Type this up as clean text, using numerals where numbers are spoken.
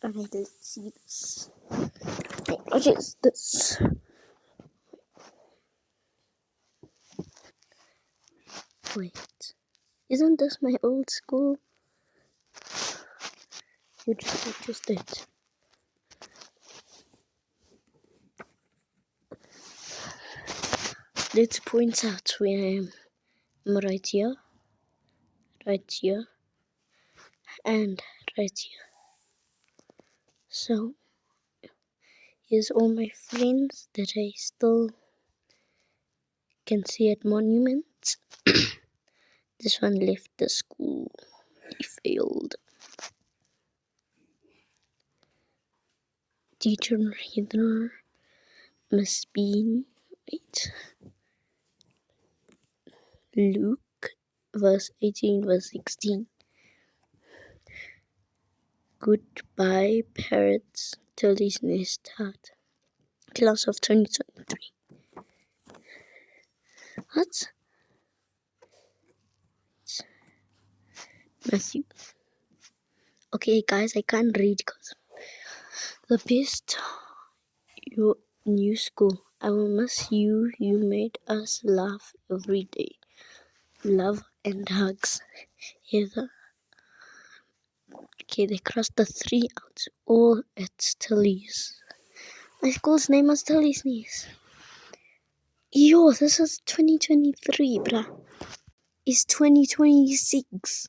Alright, let's see this. What is this? Wait, isn't this my old school? You just did. Let's point out where I am. I'm right here, and right here. So, here's all my friends that I still can see at monuments. This one left the school. He failed. Teacher Heather, Miss Bean, wait. Luke, verse 18, verse 16. Goodbye, parrots, till his nest start. Class of 2023. What? Matthew. Okay, guys, I can't read because the best. Your new school. I will miss you. You made us laugh every day. Love and hugs. Heather. Okay, they crossed the 3 out. All at Tilly's. My school's name was Tilly's Knees. Yo, this is 2023, bruh. It's 2026.